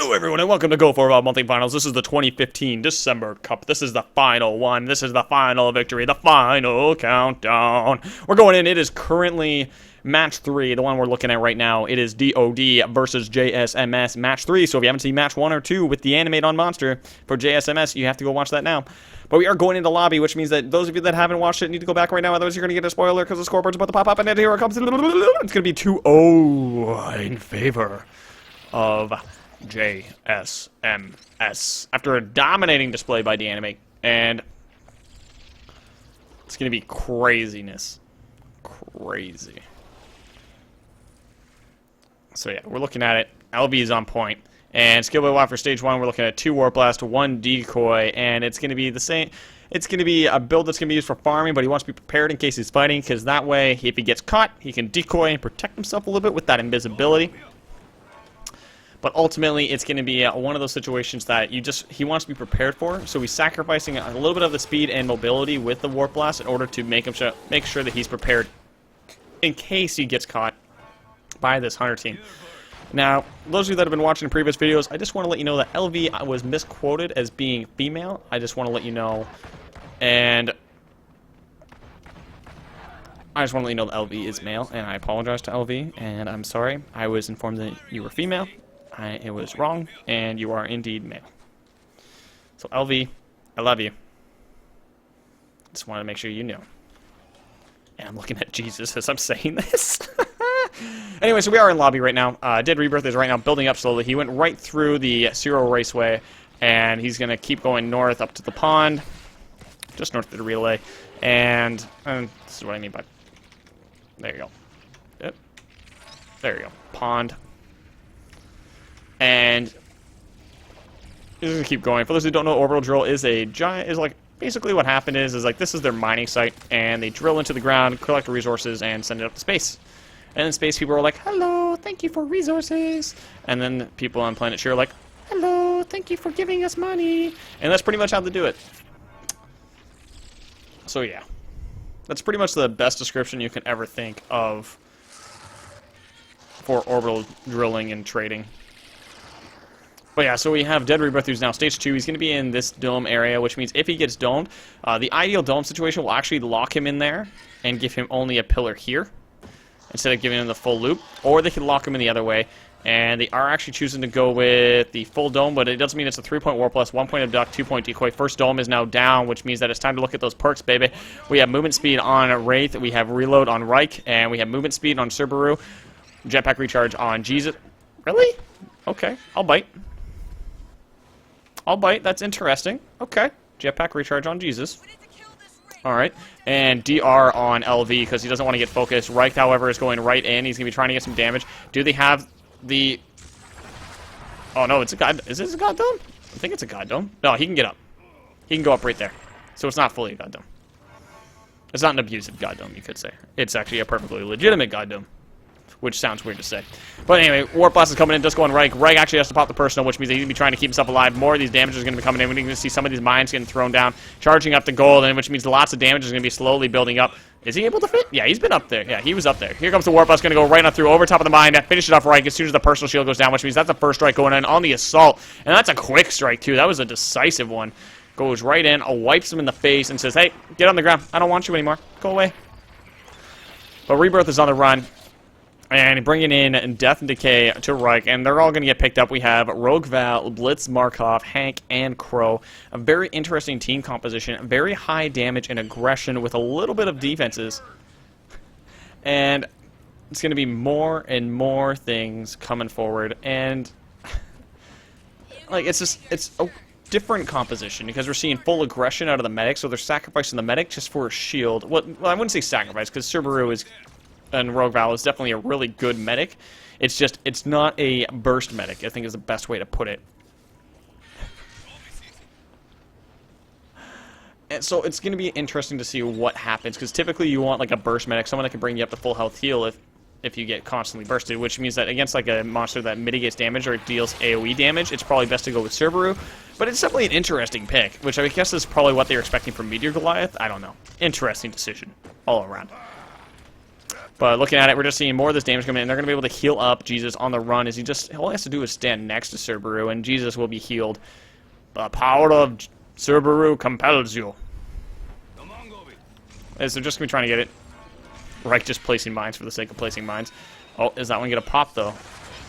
Hello everyone and welcome to Go4Evolve Monthly Finals. This is the 2015 December Cup. This is the final one. This is the final victory, the final countdown. We're going in. It is currently match 3, the one we're looking at right now. It is DoD versus JSMS match 3. So if you haven't seen match 1 or 2 with the animate on Monster for JSMS, you have to go watch that now. But we are going into lobby, which means that those of you that haven't watched it need to go back right now. Otherwise, you're going to get a spoiler because the scoreboard's about to pop up, and then here it comes. It's going to be 2-0 in favor of JSMS after a dominating display by the anime, and it's gonna be craziness. Crazy. So yeah, we're looking at it. LV is on point, and skill by watt for stage 1. We're looking at 2 warp blast, 1 decoy, and it's gonna be the same. It's gonna be a build that's gonna be used for farming, but he wants to be prepared in case he's fighting, because that way, if he gets caught, he can decoy and protect himself a little bit with that invisibility. But ultimately, it's going to be one of those situations that he wants to be prepared for. So he's sacrificing a little bit of the speed and mobility with the warp blast in order to make sure that he's prepared in case he gets caught by this hunter team. Now, those of you that have been watching previous videos, I just want to let you know that LV was misquoted as being female. I just want to let you know, and I just want to let you know that LV is male, and I apologize to LV, and I'm sorry. I was informed that you were female. It was wrong, and you are indeed male. So, LV, I love you. Just wanted to make sure you knew. And I'm looking at Jesus as I'm saying this. Anyway, so we are in lobby right now. Dead Rebirth is right now building up slowly. He went right through the Zero Raceway, and he's going to keep going north up to the pond, just north of the relay. And this is what I mean by... There you go. Yep. There you go. Pond. And he's gonna keep going. For those who don't know, orbital drill is a giant. Is like basically what happened is like this is their mining site, and they drill into the ground, collect resources, and send it up to space. And in space, people are like, "Hello, thank you for resources." And then people on planet Shore are like, "Hello, thank you for giving us money." And that's pretty much how they do it. So yeah, that's pretty much the best description you can ever think of for orbital drilling and trading. But yeah, so we have Dead Rebirth, who's now stage 2. He's going to be in this dome area, which means if he gets domed, the ideal dome situation will actually lock him in there and give him only a pillar here instead of giving him the full loop. Or they can lock him in the other way, and they are actually choosing to go with the full dome, but it doesn't mean it's a 3-point warp plus, 1-point abduct, 2-point decoy. First dome is now down, which means that it's time to look at those perks, baby. We have movement speed on Wraith, we have reload on Reich, and we have movement speed on Subaru, jetpack recharge on Jesus. Really? Okay, I'll bite. I'll bite. That's interesting. Okay. Jetpack recharge on Jesus. Alright. And DR on LV because he doesn't want to get focused. Reich, however, is going right in. He's going to be trying to get some damage. Do they have the... Oh, no. It's a god... Is this a god dome? I think it's a god dome. No, he can get up. He can go up right there. So it's not fully a god dome. It's not an abusive god dome, you could say. It's actually a perfectly legitimate god dome. Which sounds weird to say. But anyway, Warp Blast is coming in, just going Reich. Reich actually has to pop the personal, which means that he's going to be trying to keep himself alive. More of these damages are going to be coming in. We're going to see some of these mines getting thrown down, charging up to gold, and which means lots of damage is going to be slowly building up. Is he able to fit? Yeah, he's been up there. Yeah, he was up there. Here comes the Warp Blast, going to go right on through, over top of the mine, finish it off Reich as soon as the personal shield goes down, which means that's the first strike going in on the assault. And that's a quick strike, too. That was a decisive one. Goes right in, wipes him in the face, and says, hey, get on the ground. I don't want you anymore. Go away. But Rebirth is on the run. And bringing in Death and Decay to Reich, and they're all going to get picked up. We have Rogue Val, Blitz Markov, Hank, and Crow. A very interesting team composition. Very high damage and aggression with a little bit of defenses. And it's going to be more and more things coming forward. And like it's a different composition because we're seeing full aggression out of the medic. So they're sacrificing the medic just for a shield. Well, I wouldn't say sacrifice because Subaru is... And Rogue Val is definitely a really good medic. It's just, it's not a burst medic, I think is the best way to put it. And so it's going to be interesting to see what happens, because typically you want like a burst medic, someone that can bring you up to full health heal if you get constantly bursted, which means that against like a monster that mitigates damage or deals AoE damage, it's probably best to go with Subaru. But it's definitely an interesting pick, which I guess is probably what they were expecting from Meteor Goliath. I don't know. Interesting decision all around. But looking at it, we're just seeing more of this damage coming in. They're going to be able to heal up Jesus on the run. As all he has to do is stand next to Subaru, and Jesus will be healed. The power of Subaru compels you. As they're just going to be trying to get it. Right, just placing mines for the sake of placing mines. Oh, is that one going to pop, though?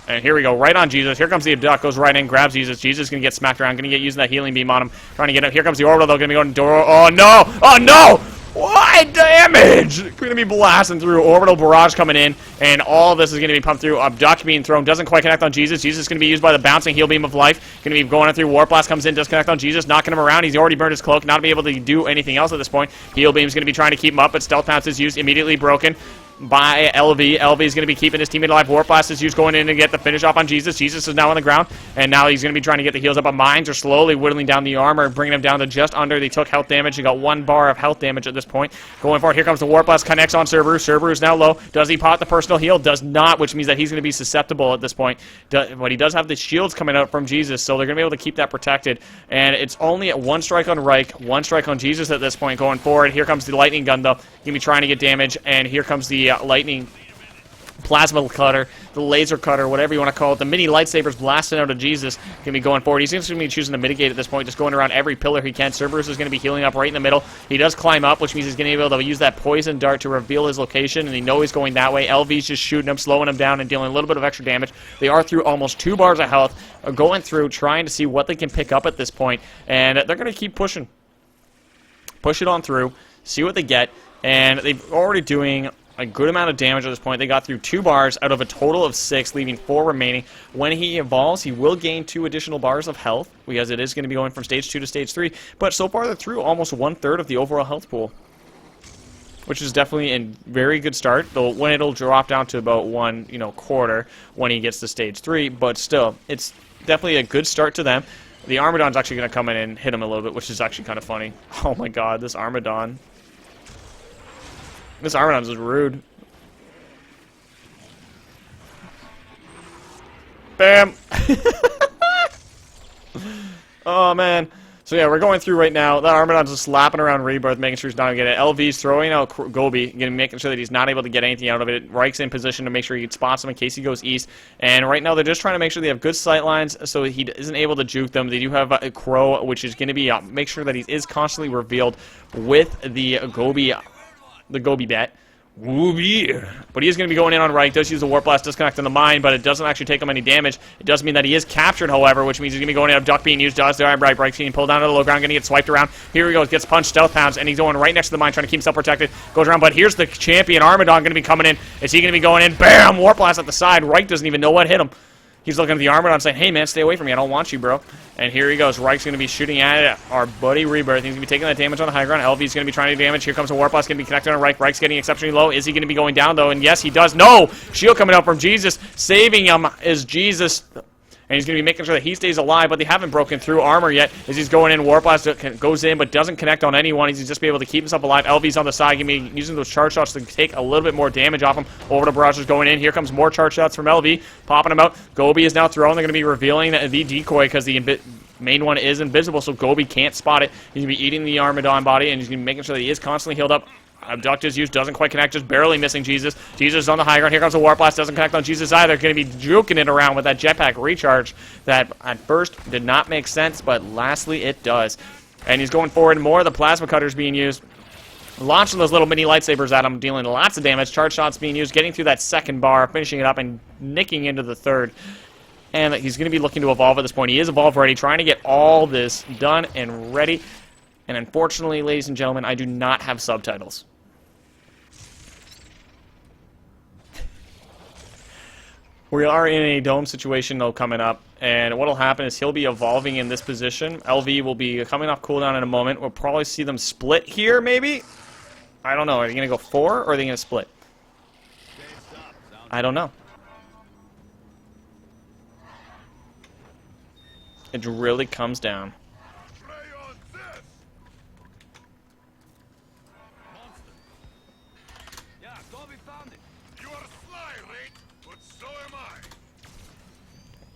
And here we go, right on Jesus. Here comes the abduct, goes right in, grabs Jesus. Jesus is going to get smacked around, going to get using that healing beam on him. Trying to get him. Here comes the orbital, though, going to be going door. Oh, no! Oh, no! What damage? Going to be blasting through. Orbital barrage coming in, and all of this is going to be pumped through. Abduct being thrown. Doesn't quite connect on Jesus. Jesus is going to be used by the bouncing heal beam of life. Going to be going through. Warp blast comes in, does connect on Jesus, knocking him around. He's already burned his cloak, not be able to do anything else at this point. Heal beam is going to be trying to keep him up, but stealth pounce is used, immediately broken by LV. LV is going to be keeping his teammate alive. Warp blast is used going in to get the finish off on Jesus. Jesus is now on the ground, and now he's going to be trying to get the heals up. Mines are slowly whittling down the armor, bringing him down to just under. They took health damage. He got 1 bar of health damage at this point. Going forward, here comes the Warp blast, connects on Subaru. Subaru is now low. Does he pop the personal heal? Does not, which means that he's going to be susceptible at this point. But he does have the shields coming out from Jesus, so they're going to be able to keep that protected. And it's only at 1 strike on Reich, 1 strike on Jesus at this point going forward. Here comes the lightning gun, though. Going to be trying to get damage, and here comes the lightning plasma cutter, the laser cutter, whatever you want to call it. The mini lightsabers blasting out of Jesus. Going to be going forward. He's going to be choosing to mitigate at this point, just going around every pillar he can. Cerberus is going to be healing up right in the middle. He does climb up, which means he's going to be able to use that poison dart to reveal his location, and he knows he's going that way. LV's just shooting him, slowing him down, and dealing a little bit of extra damage. They are through almost 2 bars of health, going through, trying to see what they can pick up at this point, and they're going to keep pushing. Push it on through, see what they get, and they're already doing a good amount of damage at this point. They got through 2 bars out of a total of 6, leaving 4 remaining. When he evolves, he will gain 2 additional bars of health, because it is going to be going from stage 2 to stage 3. But so far, they're through almost 1/3 of the overall health pool, which is definitely a very good start. Though when it'll drop down to about 1/4 when he gets to stage 3, but still, it's definitely a good start to them. The Armadon's actually going to come in and hit him a little bit, which is actually kind of funny. Oh my God, this Armadon. This Armadon is rude. Bam! Oh, man. So, yeah, we're going through right now. That Armadon's just slapping around Rebirth, making sure he's not going to get it. LV's throwing out Gobi, making sure that he's not able to get anything out of it. Reich's in position to make sure he spots him in case he goes east. And right now, they're just trying to make sure they have good sight lines so he isn't able to juke them. They do have a Crow, which is going to be make sure that he is constantly revealed with the Gobi bet. Whoopee. But he is going to be going in on Reich. Does use the Warp Blast, does connect on the mine, but it doesn't actually take him any damage. It does mean that he is captured, however, which means he's going to be going in. Abduct being used, does there. Reich being pulled down to the low ground, going to get swiped around. Here he goes, gets punched, stealth pounds, and he's going right next to the mine, trying to keep himself protected. Goes around, but here's the champion, Armadon, going to be coming in. Is he going to be going in? Bam! Warp Blast at the side. Reich doesn't even know what hit him. He's looking at the Armadon saying, hey, man, stay away from me. I don't want you, bro. And here he goes. Reich's going to be shooting at it. Our buddy Rebirth. He's going to be taking that damage on the high ground. LV's going to be trying to do damage. Here comes a Warp Blast. Going to be connected on Reich. Reich's getting exceptionally low. Is he going to be going down, though? And yes, he does. No! Shield coming out from Jesus. Saving him is Jesus. And he's going to be making sure that he stays alive, but they haven't broken through armor yet. As he's going in, Warp Blast goes in, but doesn't connect on anyone. He's just be able to keep himself alive. LV's on the side, going to be using those charge shots to take a little bit more damage off him. Over to Barrage is going in. Here comes more charge shots from LV, popping him out. Gobi is now thrown. They're going to be revealing the decoy because the main one is invisible, so Gobi can't spot it. He's going to be eating the Armadon body, and he's going to be making sure that he is constantly healed up. Abduct is used, doesn't quite connect, just barely missing Jesus. Jesus is on the high ground. Here comes the Warp Blast, doesn't connect on Jesus either. Going to be juking it around with that jetpack recharge that at first did not make sense, but lastly it does. And he's going forward. More of the plasma cutters being used. Launching those little mini lightsabers at him, dealing lots of damage. Charge shots being used, getting through that 2nd bar, finishing it up, and nicking into the 3rd. And he's going to be looking to evolve at this point. He is evolve ready, trying to get all this done and ready. And unfortunately, ladies and gentlemen, I do not have subtitles. We are in a dome situation, though, coming up, and what will happen is he'll be evolving in this position. LV will be coming off cooldown in a moment. We'll probably see them split here, maybe? I don't know. Are they going to go 4, or are they going to split? I don't know. It really comes down.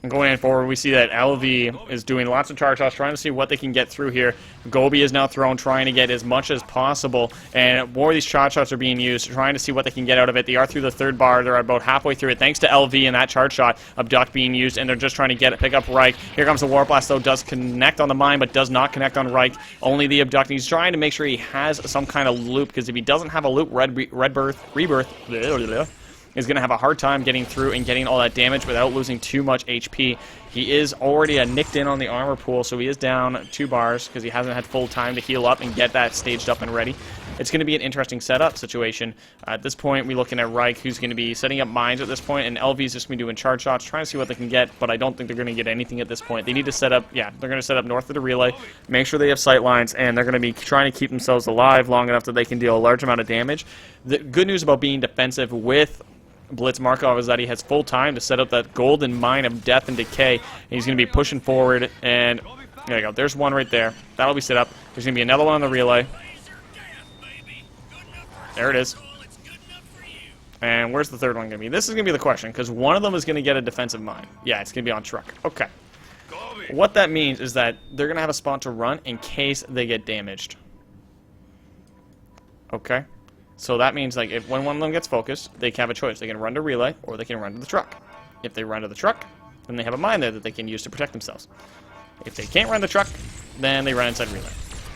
And going in forward, we see that LV is doing lots of charge shots, trying to see what they can get through here. Gobi is now thrown, trying to get as much as possible. And more of these charge shots are being used, trying to see what they can get out of it. They are through the third bar. They're about halfway through it, thanks to LV and that charge shot. Abduct being used, and they're just trying to pick up Reich. Here comes the Warp Blast, though. Does connect on the mine, but does not connect on Reich. Only the Abduct. He's trying to make sure he has some kind of loop, because if he doesn't have a loop, Rebirth is going to have a hard time getting through and getting all that damage without losing too much HP. He is already nicked in on the armor pool, so he is down 2 bars because he hasn't had full time to heal up and get that staged up and ready. It's going to be an interesting setup situation. At this point, we're looking at Reich, who's going to be setting up mines at this point, and LV's just going to be doing charge shots, trying to see what they can get, but I don't think they're going to get anything at this point. They need to set up, yeah, they're going to set up north of the relay, make sure they have sight lines, and they're going to be trying to keep themselves alive long enough that they can deal a large amount of damage. The good news about being defensive with Blitz Markov is that he has full time to set up that golden mine of death and decay, and he's going to be pushing forward, and there you go. There's one right there. That'll be set up. There's going to be another one on the relay. There it is. And where's the third one going to be? This is going to be the question, because one of them is going to get a defensive mine. Yeah, it's going to be on truck. Okay. What that means is that they're going to have a spot to run in case they get damaged. Okay. So that means, like, if when one of them gets focused, they can have a choice. They can run to relay, or they can run to the truck. If they run to the truck, then they have a mine there that they can use to protect themselves. If they can't run the truck, then they run inside relay.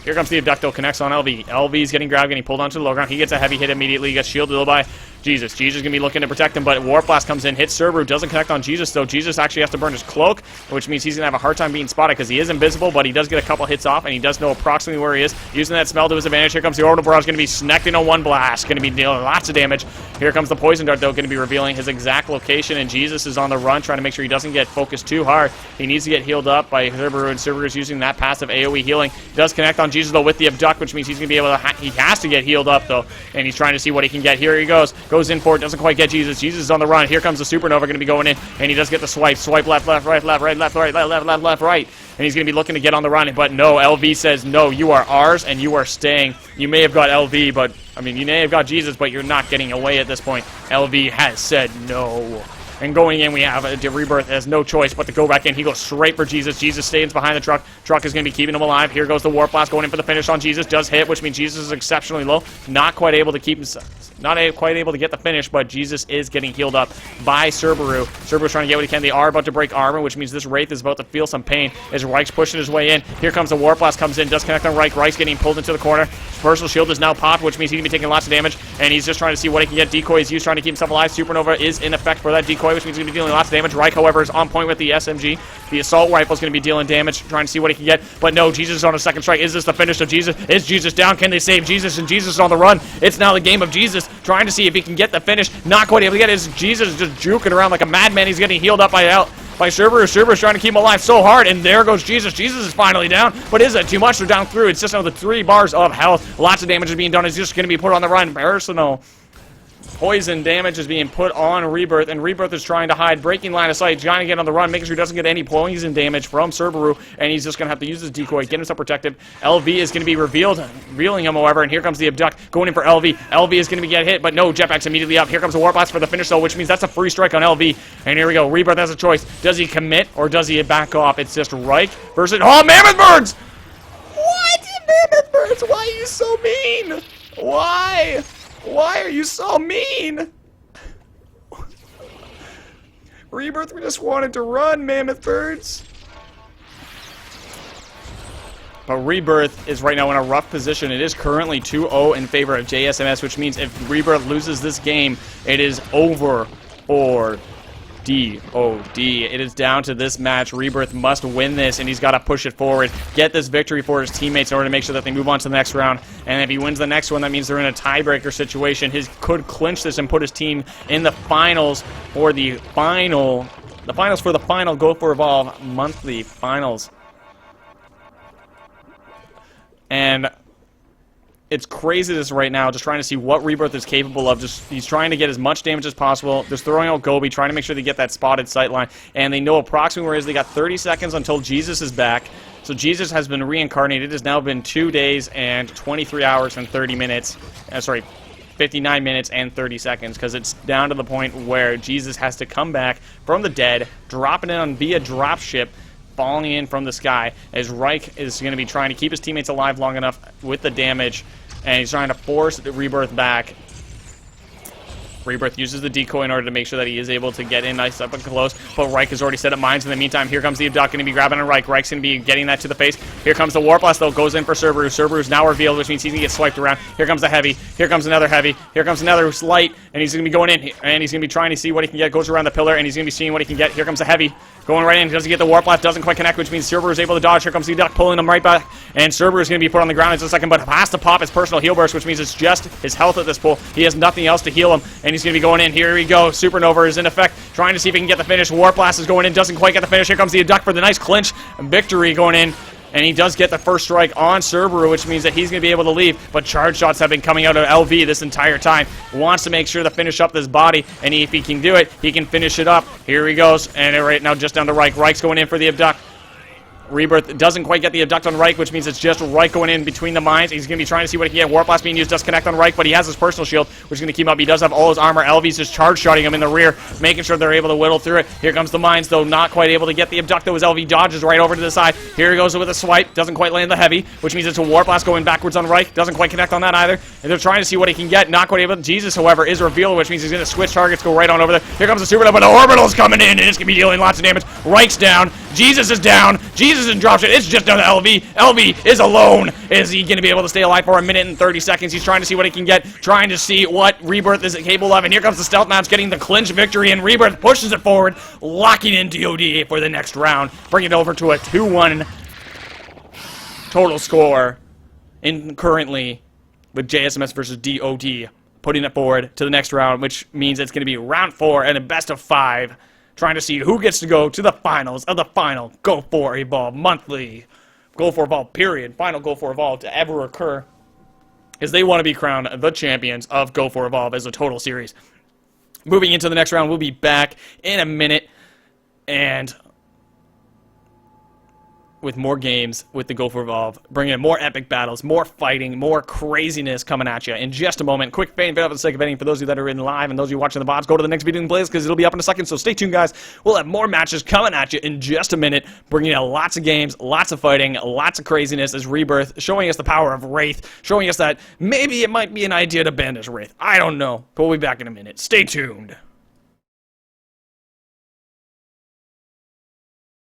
Here comes the Abducto, connects on LV. LV's getting grabbed, getting pulled onto the low ground. He gets a heavy hit immediately. He gets shielded by Jesus. Jesus is going to be looking to protect him, but Warp Blast comes in, hits Cerberus, doesn't connect on Jesus, though. Jesus actually has to burn his cloak, which means he's going to have a hard time being spotted because he is invisible, but he does get a couple hits off, and he does know approximately where he is. Using that smell to his advantage. Here comes the Orbital Barrage, going to be snecking on one blast, going to be dealing lots of damage. Here comes the Poison Dart, though, going to be revealing his exact location, and Jesus is on the run, trying to make sure he doesn't get focused too hard. He needs to get healed up by Cerberus, and Cerberus using that passive AoE healing. He does connect on Jesus, though, with the Abduct, which means he's going to be able to, he has to get healed up, though, and he's trying to see what he can get. Here he goes in for it, doesn't quite get Jesus. Jesus is on the run. Here comes the Supernova, going to be going in, and he does get the swipe left, left, right, left, right, left, right, left, right, and he's going to be looking to get on the run, but no, LV says, no, you are ours, and you are staying. You may have got LV, but, I mean, you may have got Jesus, but you're not getting away at this point. LV has said no. And going in, we have a Rebirth has no choice but to go back in. He goes straight for Jesus. Jesus stays behind the truck. Truck is going to be keeping him alive. Here goes the Warp Blast going in for the finish on Jesus. Does hit, which means Jesus is exceptionally low. Not quite able to keep quite able to get the finish, but Jesus is getting healed up by Cerberus. Cerberus trying to get what he can. They are about to break armor, which means this Wraith is about to feel some pain as Reich's pushing his way in. Here comes the Warp Blast, comes in, does connect on Reich. Reich's getting pulled into the corner. His personal shield is now popped, which means he's going to be taking lots of damage, and he's just trying to see what he can get. Decoy is used, trying to keep himself alive. Supernova is in effect for that decoy, which means he's going to be dealing lots of damage. Reich, however, is on point with the SMG. The assault rifle is going to be dealing damage, trying to see what he can get, but no, Jesus is on a second strike. Is this the finish of Jesus? Is Jesus down? Can they save Jesus? And Jesus is on the run. It's now the game of Jesus, trying to see if he can get the finish. Not quite able to get it. Jesus is just juking around like a madman. He's getting healed up by Cerberus. Cerberus trying to keep him alive so hard, and there goes Jesus. Jesus is finally down, but is it too much? They're down through. It's just another 3 bars of health. Lots of damage is being done. He's just going to be put on the run. Personal poison damage is being put on Rebirth, and Rebirth is trying to hide, breaking line of sight, trying to get on the run, making sure he doesn't get any poison damage from Cerberus, and he's just going to have to use his decoy, get himself protected. LV is going to be revealing him, however, and here comes the Abduct, going in for LV. LV is going to get hit, but no, Jetpack's immediately up. Here comes the Warp Blast for the finish, though, which means that's a free strike on LV, and here we go. Rebirth has a choice. Does he commit, or does he back off? It's just Reich versus... Oh, Mammoth Birds! What? Mammoth Birds, why are you so mean? Why? Why are you so mean? Rebirth, we just wanted to run, Mammoth Birds. But Rebirth is right now in a rough position. It is currently 2-0 in favor of JSMS, which means if Rebirth loses this game, it is over for DoD. It is down to this match. Rebirth must win this, and he's got to push it forward, get this victory for his teammates in order to make sure that they move on to the next round. And if he wins the next one, that means they're in a tiebreaker situation. He could clinch this and put his team in the finals for the final Go4Evolve monthly finals. And it's craziness right now, just trying to see what Rebirth is capable of. He's trying to get as much damage as possible. Just throwing out Gobi, trying to make sure they get that spotted sight line. And they know approximately where it is. They got 30 seconds until Jesus is back. So Jesus has been reincarnated. It has now been 2 days and 23 hours and 30 minutes. 59 minutes and 30 seconds, because it's down to the point where Jesus has to come back from the dead, dropping in on via dropship, falling in from the sky, as Reich is going to be trying to keep his teammates alive long enough with the damage, and he's trying to force the Rebirth back. Rebirth uses the decoy in order to make sure that he is able to get in nice up and close, but Reich has already set up mines. In the meantime, here comes the Abduct, going to be grabbing on Reich. Reich's going to be getting that to the face. Here comes the Warp Blast, though, goes in for Cerberus. Cerberus now revealed, which means he's going to get swiped around. Here comes the Heavy. Here comes another Heavy. Here comes another Light, and he's going to be going in, and he's going to be trying to see what he can get. Goes around the pillar, and he's going to be seeing what he can get. Here comes the Heavy. Going right in, doesn't get the Warp Blast, doesn't quite connect, which means Cerberus is able to dodge. Here comes the Duck, pulling him right back, and Cerberus is going to be put on the ground in just a second, but has to pop his personal heal burst, which means it's just his health at this pull. He has nothing else to heal him, and he's going to be going in. Here we go. Supernova is in effect, trying to see if he can get the finish. Warp Blast is going in, doesn't quite get the finish. Here comes the Abduct for the nice clinch victory going in. And he does get the first strike on Cerberus, which means that he's going to be able to leave. But charge shots have been coming out of LV this entire time. Wants to make sure to finish up this body. And if he can do it, he can finish it up. Here he goes. And right now just down to Reich. Reich's going in for the Abduct. Rebirth doesn't quite get the Abduct on Reich, which means it's just Reich going in between the mines. He's going to be trying to see what he can get. Warp Blast being used does connect on Reich, but he has his personal shield, which is going to keep him up. He does have all his armor. LV's just charge-shotting him in the rear, making sure they're able to whittle through it. Here comes the mines, though, not quite able to get the Abduct, though, as LV dodges right over to the side. Here he goes with a swipe. Doesn't quite land the Heavy, which means it's a Warp Blast going backwards on Reich. Doesn't quite connect on that either. And they're trying to see what he can get. Not quite able. Jesus, however, is revealed, which means he's going to switch targets, go right on over there. Here comes the Supernova, but the Orbital's coming in, and it's going to be dealing lots of damage. Reich's down. Jesus is down. Jesus is in drop shit. It's just down to LV. LV is alone. Is he going to be able to stay alive for a minute and 30 seconds? He's trying to see what he can get, trying to see what Rebirth is capable of. And here comes the Stealth Mounts getting the clinch victory, and Rebirth pushes it forward, locking in DoD for the next round, bringing it over to a 2-1 total score in currently with JSMS versus DoD, putting it forward to the next round, which means it's going to be round 4 and a best of 5. Trying to see who gets to go to the finals of the final Go4Evolve monthly, Go4Evolve period, final Go4Evolve to ever occur, as they want to be crowned the champions of Go4Evolve as a total series. Moving into the next round, we'll be back in a minute, and with more games with the Go4Evolve, bringing in more epic battles, more fighting, more craziness coming at you in just a moment. Quick fan for the sake of editing for those of you that are in live and those of you watching the bots, go to the next video and plays because it'll be up in a second, so stay tuned, guys. We'll have more matches coming at you in just a minute, bringing you lots of games, lots of fighting, lots of craziness as Rebirth, showing us the power of Wraith, showing us that maybe it might be an idea to banish Wraith. I don't know, but we'll be back in a minute. Stay tuned.